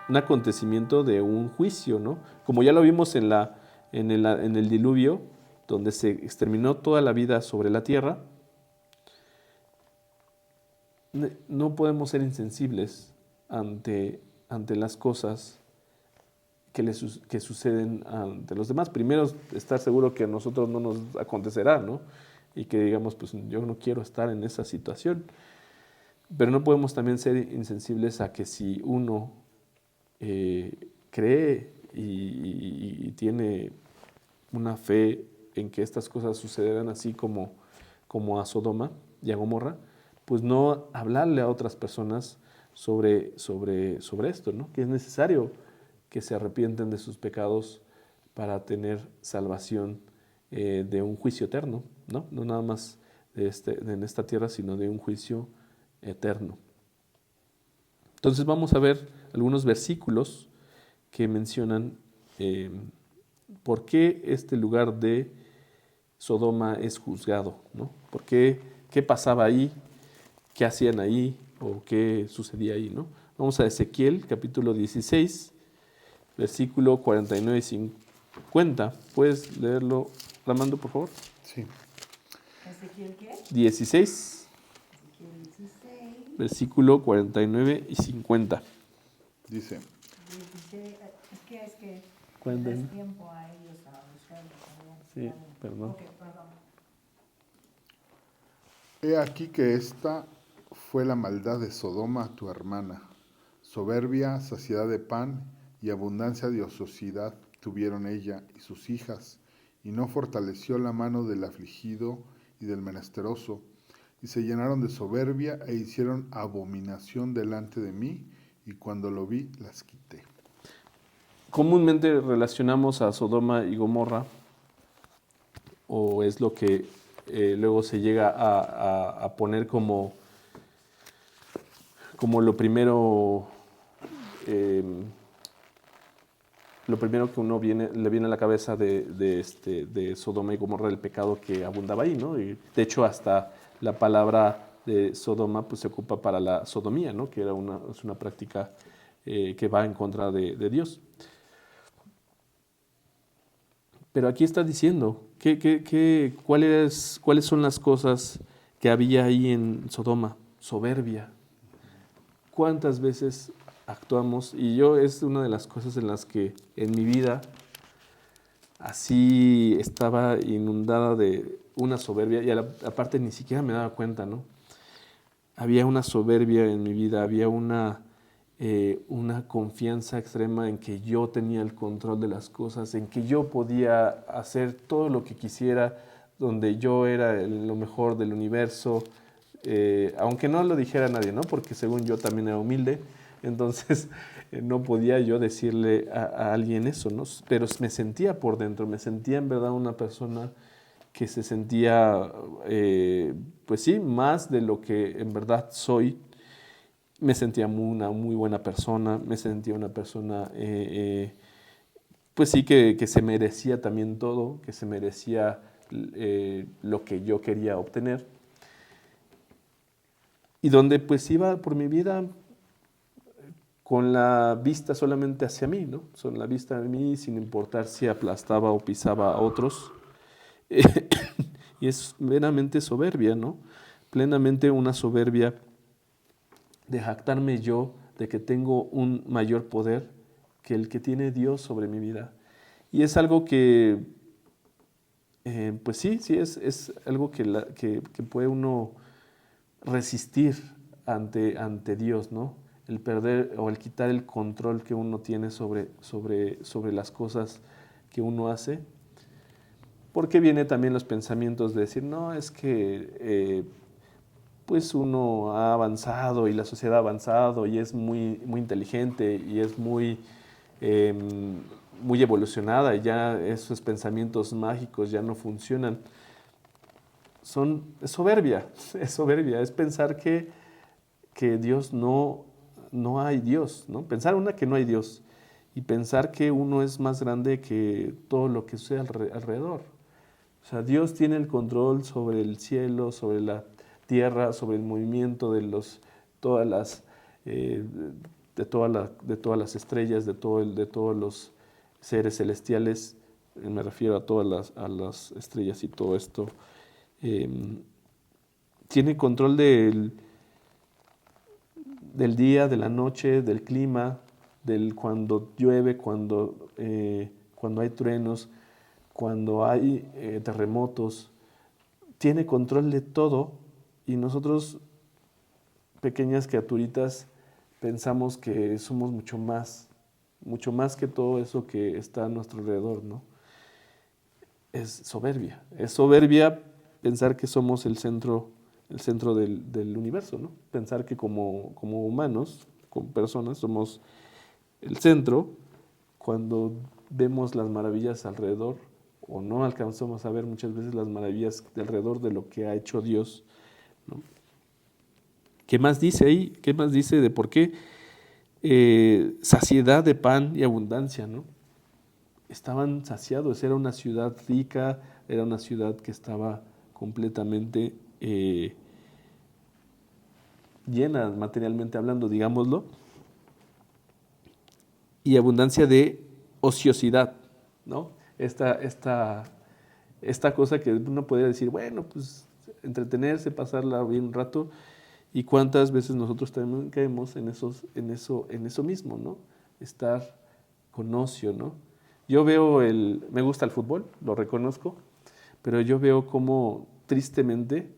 acontecimiento de un juicio, ¿no? Como ya lo vimos en el diluvio, donde se exterminó toda la vida sobre la tierra. No podemos ser insensibles ante las cosas que suceden ante los demás. Primero, estar seguro que a nosotros no nos acontecerá, ¿no? Y que digamos, pues yo no quiero estar en esa situación. Pero no podemos también ser insensibles a que si uno cree y tiene una fe en que estas cosas sucederán así como a Sodoma y a Gomorra, pues no hablarle a otras personas sobre esto, ¿no? Que es necesario que se arrepienten de sus pecados para tener salvación de un juicio eterno, ¿no? No nada más en esta tierra, sino de un juicio eterno. Entonces vamos a ver algunos versículos que mencionan por qué este lugar de Sodoma es juzgado, ¿no? ¿Por qué? ¿Qué pasaba ahí? ¿Qué hacían ahí? ¿O qué sucedía ahí, ¿no? Vamos a Ezequiel, capítulo 16, versículo 49 y 50. ¿Puedes leerlo, Ramando, por favor? Sí. ¿Ezequiel qué? 16, Ezequiel 16. versículo 49 y 50. Dice, 16. Es que ¿Cuándo? les tiempo a ellos a buscarlo también. Sí, perdón. Ok, perdón. he aquí que esta fue la maldad de Sodoma, tu hermana. Soberbia, saciedad de pan y abundancia de ociosidad tuvieron ella y sus hijas, y no fortaleció la mano del afligido y del menesteroso, y se llenaron de soberbia e hicieron abominación delante de mí, y cuando lo vi, las quité. Comúnmente relacionamos a Sodoma y Gomorra, o es lo que luego se llega a poner como lo primero que le viene a la cabeza de Sodoma y Gomorra, el pecado que abundaba ahí, ¿no? Y de hecho, hasta la palabra de Sodoma pues, se ocupa para la sodomía, ¿no? Que es una práctica que va en contra de Dios. Pero aquí está diciendo, ¿cuáles son las cosas que había ahí en Sodoma? Soberbia. ¿Cuántas veces actuamos? Y yo es una de las cosas en las que en mi vida así estaba inundada de una soberbia y aparte ni siquiera me daba cuenta, ¿no? Había una soberbia en mi vida, había una confianza extrema en que yo tenía el control de las cosas, en que yo podía hacer todo lo que quisiera, donde yo era lo mejor del universo, aunque no lo dijera nadie, ¿no? Porque según yo también era humilde, entonces no podía yo decirle a alguien eso, ¿no? Pero me sentía por dentro, me sentía en verdad una persona que se sentía, pues sí, más de lo que en verdad soy. Me sentía una muy buena persona, me sentía una persona, pues sí, que se merecía también todo, que se merecía lo que yo quería obtener. Y donde pues iba por mi vida con la vista solamente hacia mí, ¿no? Con la vista a mí, sin importar si aplastaba o pisaba a otros. Y es meramente soberbia, ¿no? Plenamente una soberbia de jactarme yo de que tengo un mayor poder que el que tiene Dios sobre mi vida. Y es algo que, pues sí, es algo que puede uno resistir ante Dios, ¿no? El perder o el quitar el control que uno tiene sobre las cosas que uno hace. Porque viene también los pensamientos de decir, no, es que pues uno ha avanzado y la sociedad ha avanzado y es muy, muy inteligente y es eh, muy evolucionada y ya esos pensamientos mágicos ya no funcionan. Es soberbia, es pensar que Dios no hay Dios, ¿no? Pensar que no hay Dios y pensar que uno es más grande que todo lo que sucede alrededor. O sea, Dios tiene el control sobre el cielo, sobre la tierra, sobre el movimiento todas las, eh, de todas las estrellas, de todos los seres celestiales. Me refiero a todas las estrellas y todo esto. Tiene control del día, de la noche, del clima, del cuando llueve, cuando hay truenos, cuando hay terremotos. Tiene control de todo y nosotros, pequeñas criaturitas, pensamos que somos mucho más mucho más que todo eso que está a nuestro alrededor, ¿no? Es soberbia pensar que somos el centro del universo, ¿no? Pensar que como humanos, como personas, somos el centro cuando vemos las maravillas alrededor o no alcanzamos a ver muchas veces las maravillas de alrededor de lo que ha hecho Dios, ¿no? ¿Qué más dice ahí? ¿Qué más dice de por qué? Saciedad de pan y abundancia, ¿no? Estaban saciados, era una ciudad rica, era una ciudad que estaba completamente llena materialmente hablando, digámoslo, y abundancia de ociosidad, ¿no? Esta cosa que uno podría decir, bueno, pues entretenerse, pasarla bien un rato, y cuántas veces nosotros también caemos en eso mismo, ¿no? Estar con ocio, ¿no? Me gusta el fútbol, lo reconozco, pero yo veo cómo tristemente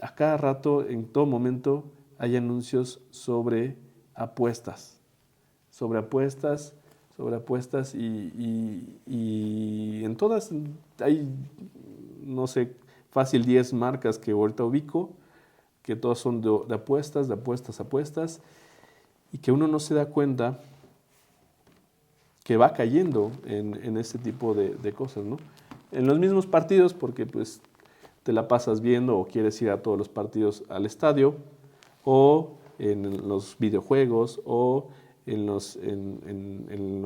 a cada rato, en todo momento, hay anuncios sobre apuestas, y en todas hay, no sé, fácil 10 marcas que ahorita ubico, que todas son de apuestas, apuestas, y que uno no se da cuenta que va cayendo en ese tipo de cosas, ¿no? En los mismos partidos, porque pues te la pasas viendo o quieres ir a todos los partidos al estadio, o en los videojuegos, o en los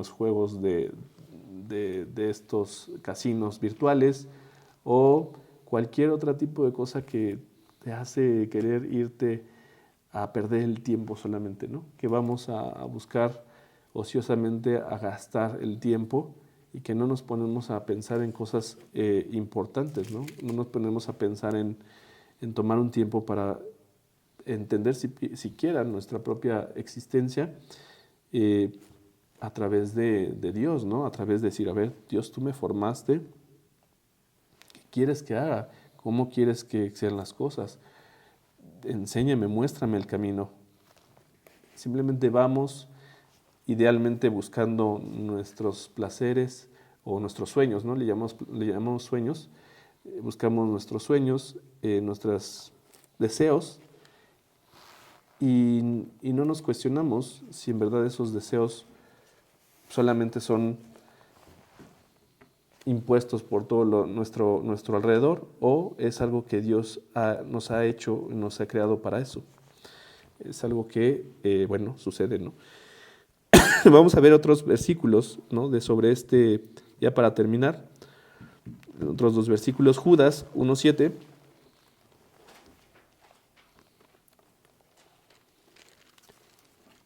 juegos de estos casinos virtuales, o cualquier otro tipo de cosa que te hace querer irte a perder el tiempo solamente, ¿no? Que vamos a buscar ociosamente a gastar el tiempo y que no nos ponemos a pensar en cosas importantes, ¿no? No nos ponemos a pensar en tomar un tiempo para entender siquiera nuestra propia existencia a través de Dios, ¿no? A través de decir, a ver, Dios, tú me formaste, ¿qué quieres que haga? ¿Cómo quieres que sean las cosas? Enséñame, muéstrame el camino. Simplemente vamos idealmente buscando nuestros placeres o nuestros sueños, ¿no? Le llamamos sueños. Buscamos nuestros sueños, nuestros deseos y no nos cuestionamos si en verdad esos deseos solamente son impuestos por todo nuestro alrededor o es algo que Dios nos ha hecho, nos ha creado para eso. Es algo que, bueno, sucede, ¿no? Vamos a ver otros versículos, ¿no? Sobre ya para terminar, otros dos versículos. Judas 1:7.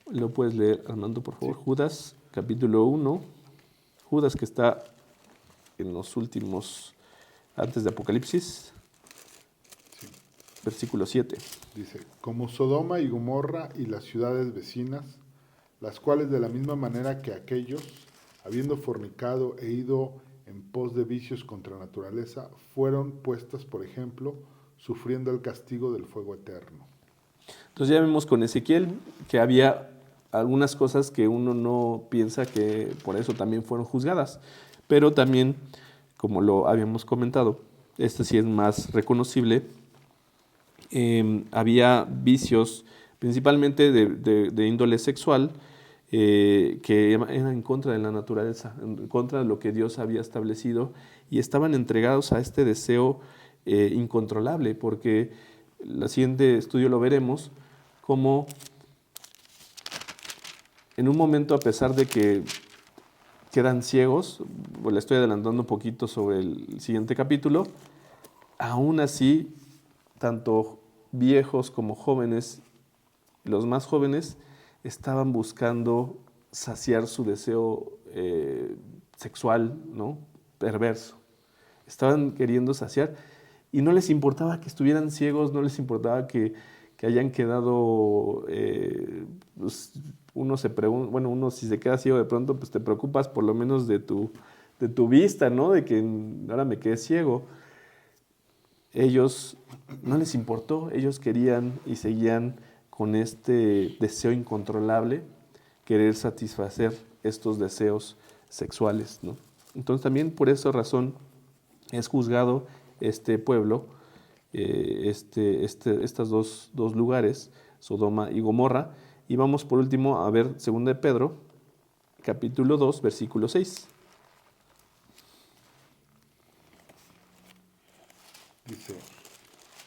¿Lo puedes leer, Armando, por favor? Sí. Judas, capítulo 1. Judas, que está en los últimos, antes de Apocalipsis. Sí. Versículo 7. Dice, como Sodoma y Gomorra y las ciudades vecinas, las cuales de la misma manera que aquellos, habiendo fornicado e ido en pos de vicios contra naturaleza, fueron puestas, por ejemplo, sufriendo el castigo del fuego eterno. Entonces ya vemos con Ezequiel que había algunas cosas que uno no piensa que por eso también fueron juzgadas, pero también, como lo habíamos comentado, este sí es más reconocible, había vicios principalmente de índole sexual, que eran en contra de la naturaleza, en contra de lo que Dios había establecido y estaban entregados a este deseo incontrolable, porque el siguiente estudio lo veremos, como en un momento, a pesar de que quedan ciegos, le estoy adelantando un poquito sobre el siguiente capítulo, aún así, tanto viejos como jóvenes, los más jóvenes, estaban buscando saciar su deseo sexual, ¿no? Perverso. Estaban queriendo saciar y no les importaba que estuvieran ciegos, no les importaba que hayan quedado, pues uno se pregunta, bueno, uno si se queda ciego de pronto, pues te preocupas por lo menos de tu vista, ¿no? De que ahora me quedé ciego. Ellos no les importó, ellos querían y seguían con este deseo incontrolable querer satisfacer estos deseos sexuales, ¿no? Entonces también por esa razón es juzgado este pueblo, estos dos lugares, Sodoma y Gomorra. Y vamos por último a ver 2 de Pedro, capítulo 2, versículo 6. Dice,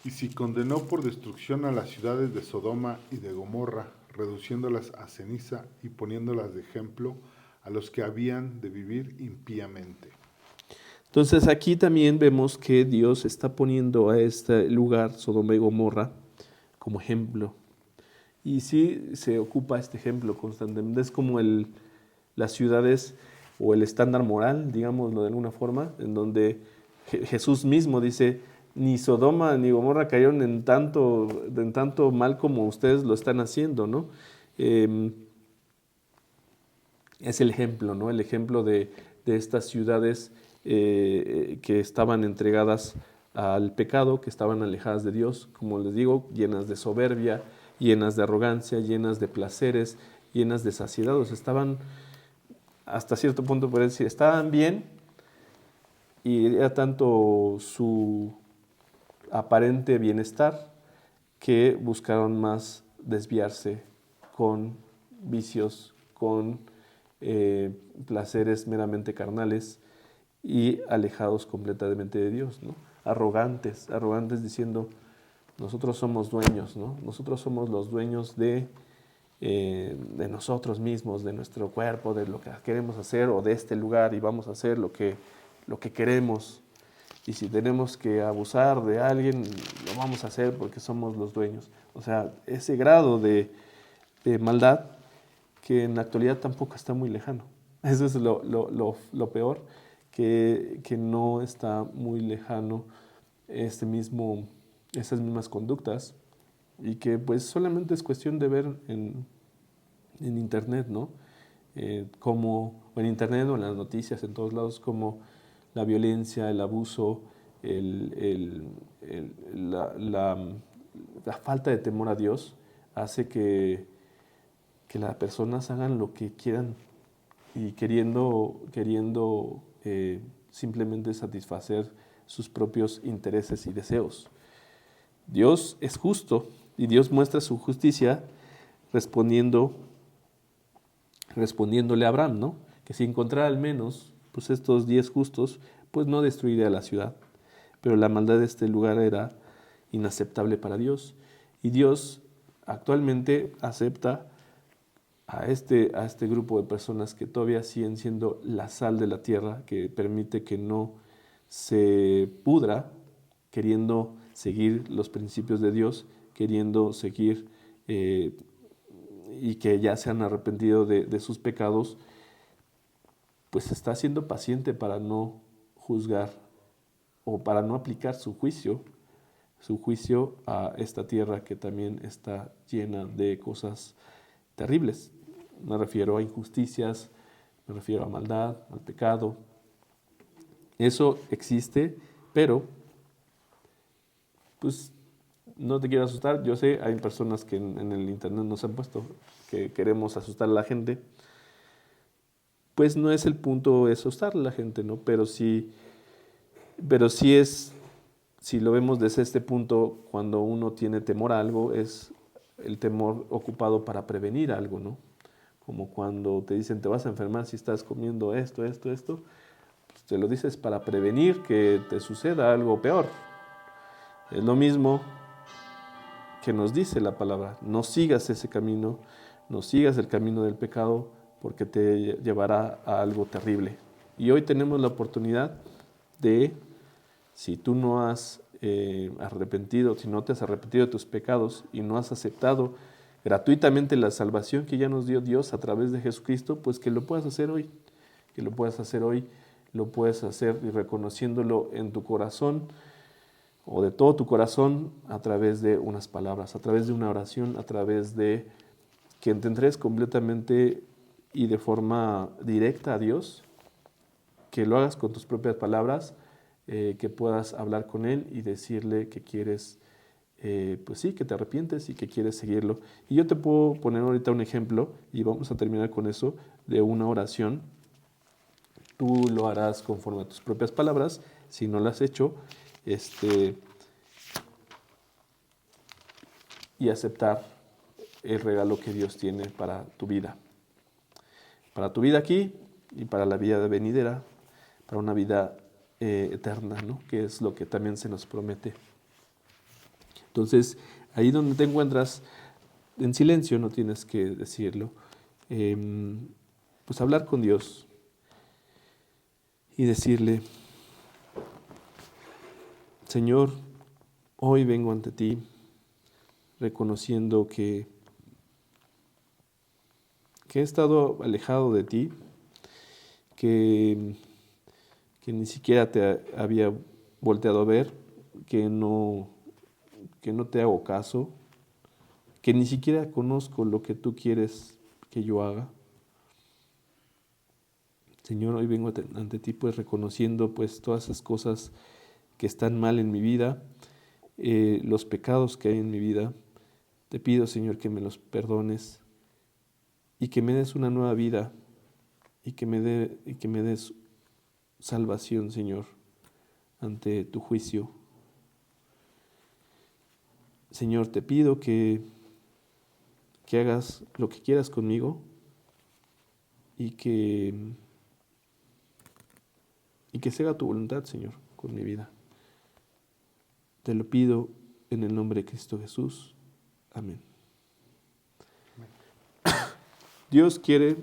y si condenó por destrucción a las ciudades de Sodoma y de Gomorra, reduciéndolas a ceniza y poniéndolas de ejemplo a los que habían de vivir impíamente. Entonces aquí también vemos que Dios está poniendo a este lugar, Sodoma y Gomorra, como ejemplo. Y sí se ocupa este ejemplo constantemente. Es como las ciudades o el estándar moral, digámoslo de alguna forma, en donde Jesús mismo dice, ni Sodoma ni Gomorra cayeron en tanto mal como ustedes lo están haciendo, ¿no? Es el ejemplo, ¿no? El ejemplo de estas ciudades que estaban entregadas al pecado, que estaban alejadas de Dios, como les digo, llenas de soberbia, llenas de arrogancia, llenas de placeres, llenas de saciedad. O sea, estaban, hasta cierto punto, podría decir, estaban bien y era tanto su aparente bienestar que buscaron más desviarse con vicios, con placeres meramente carnales y alejados completamente de Dios, ¿no? Arrogantes diciendo, nosotros somos dueños, ¿no? Nosotros somos los dueños de nosotros mismos, de nuestro cuerpo, de lo que queremos hacer o de este lugar y vamos a hacer lo que queremos. Y si tenemos que abusar de alguien, lo vamos a hacer porque somos los dueños. O sea, ese grado de maldad que en la actualidad tampoco está muy lejano. Eso es lo peor, que no está muy lejano esas mismas conductas y que pues solamente es cuestión de ver en internet, ¿no? O en internet o en las noticias, en todos lados, como la violencia, el abuso, la falta de temor a Dios hace que las personas hagan lo que quieran y queriendo simplemente satisfacer sus propios intereses y deseos. Dios es justo y Dios muestra su justicia respondiéndole a Abraham, ¿no? Que si encontrara al menos pues estos 10 justos, pues no destruiría la ciudad. Pero la maldad de este lugar era inaceptable para Dios. Y Dios actualmente acepta a este grupo de personas que todavía siguen siendo la sal de la tierra, que permite que no se pudra, queriendo seguir los principios de Dios, queriendo seguir y que ya se han arrepentido de sus pecados, pues está siendo paciente para no juzgar o para no aplicar su juicio a esta tierra que también está llena de cosas terribles. Me refiero a injusticias, me refiero a maldad, al pecado. Eso existe, pero pues no te quiero asustar. Yo sé, hay personas que en el internet nos han puesto que queremos asustar a la gente. Pues no es el punto de asustar a la gente, ¿no? Pero sí es, si lo vemos desde este punto, cuando uno tiene temor a algo, es el temor ocupado para prevenir algo, ¿no? Como cuando te dicen te vas a enfermar si estás comiendo esto, pues te lo dices para prevenir que te suceda algo peor. Es lo mismo que nos dice la palabra, no sigas ese camino, no sigas el camino del pecado porque te llevará a algo terrible. Y hoy tenemos la oportunidad de, si tú no has arrepentido, si no te has arrepentido de tus pecados y no has aceptado gratuitamente la salvación que ya nos dio Dios a través de Jesucristo, pues que lo puedas hacer hoy, lo puedes hacer y reconociéndolo en tu corazón o de todo tu corazón a través de unas palabras, a través de una oración, a través de que te entregues completamente y de forma directa a Dios, que lo hagas con tus propias palabras, que puedas hablar con Él y decirle que quieres pues sí, que te arrepientes y que quieres seguirlo. Y yo te puedo poner ahorita un ejemplo, y vamos a terminar con eso, de una oración. Tú lo harás conforme a tus propias palabras, si no lo has hecho, y aceptar el regalo que Dios tiene para tu vida. Para tu vida aquí y para la vida venidera, para una vida eterna, ¿no? Que es lo que también se nos promete. Entonces, ahí donde te encuentras, en silencio, no tienes que decirlo, pues hablar con Dios y decirle: Señor, hoy vengo ante ti reconociendo que he estado alejado de ti, que ni siquiera te había volteado a ver, que no te hago caso, que ni siquiera conozco lo que tú quieres que yo haga. Señor, hoy vengo ante ti pues reconociendo pues todas esas cosas que están mal en mi vida, los pecados que hay en mi vida. Te pido, Señor, que me los perdones y que me des una nueva vida y que me des salvación, Señor, ante tu juicio. Señor, te pido que hagas lo que quieras conmigo y que se haga tu voluntad, Señor, con mi vida. Te lo pido en el nombre de Cristo Jesús. Amén. Dios quiere,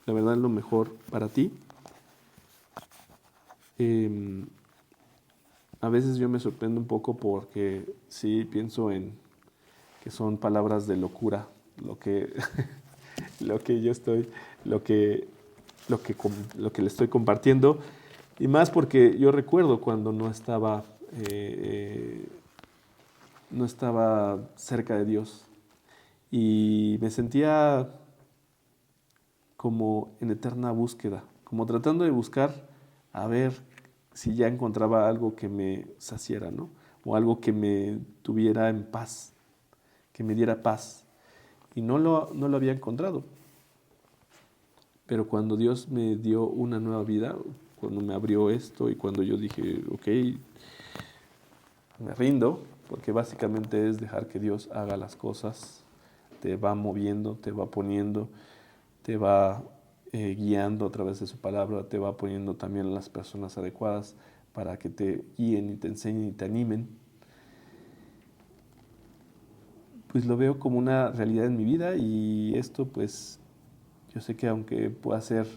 la verdad, lo mejor para ti. A veces yo me sorprendo un poco porque sí pienso en que son palabras de locura, lo que le estoy compartiendo, y más porque yo recuerdo cuando no estaba cerca de Dios y me sentía como en eterna búsqueda, como tratando de buscar a ver si ya encontraba algo que me saciara, ¿no? O algo que me tuviera en paz, que me diera paz. Y no lo había encontrado. Pero cuando Dios me dio una nueva vida, cuando me abrió esto y cuando yo dije, ok, me rindo, porque básicamente es dejar que Dios haga las cosas, te va moviendo, te va poniendo, te va guiando a través de su palabra, te va poniendo también a las personas adecuadas para que te guíen y te enseñen y te animen. Pues lo veo como una realidad en mi vida, y esto pues yo sé que aunque pueda ser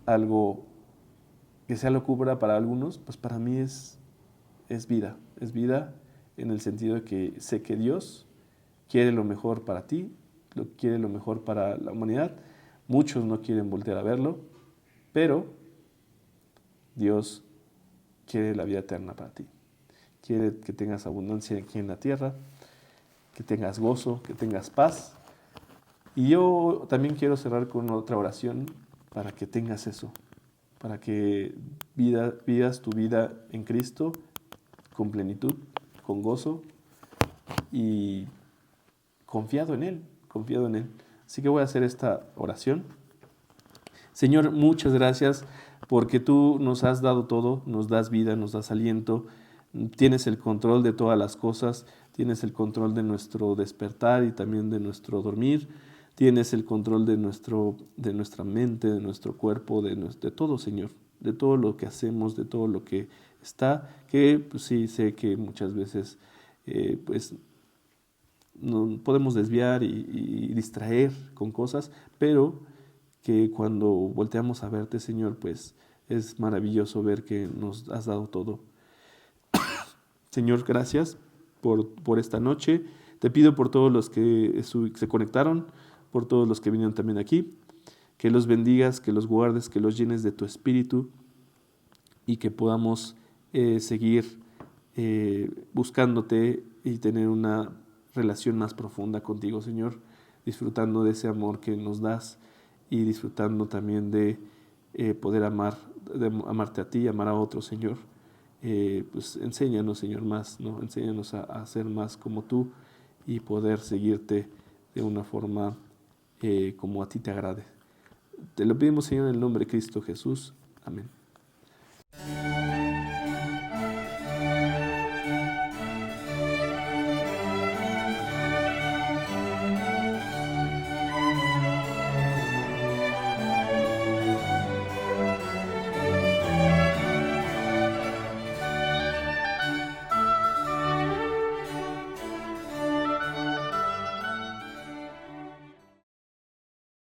algo que sea locura para algunos, pues para mí es vida. Es vida en el sentido de que sé que Dios quiere lo mejor para ti, quiere lo mejor para la humanidad. Muchos no quieren voltear a verlo, pero Dios quiere la vida eterna para ti. Quiere que tengas abundancia aquí en la tierra, que tengas gozo, que tengas paz. Y yo también quiero cerrar con otra oración para que tengas eso, para que vivas tu vida en Cristo con plenitud, con gozo y confiado en Él. Así que voy a hacer esta oración. Señor, muchas gracias porque tú nos has dado todo, nos das vida, nos das aliento, tienes el control de todas las cosas, tienes el control de nuestro despertar y también de nuestro dormir, tienes el control de nuestra mente, de nuestro cuerpo, de todo, Señor, de todo lo que hacemos, de todo lo que está, que pues, sí sé que muchas veces pues nos podemos desviar y distraer con cosas, pero que cuando volteamos a verte, Señor, pues es maravilloso ver que nos has dado todo. Señor, gracias por esta noche. Te pido por todos los que se conectaron, por todos los que vinieron también aquí, que los bendigas, que los guardes, que los llenes de tu espíritu y que podamos seguir buscándote y tener una relación más profunda contigo, Señor, disfrutando de ese amor que nos das y disfrutando también de poder amarte a ti y amar a otros, Señor, pues enséñanos, Señor, más, ¿no? Enséñanos a ser más como tú y poder seguirte de una forma como a ti te agrade. Te lo pedimos, Señor, en el nombre de Cristo Jesús. Amén.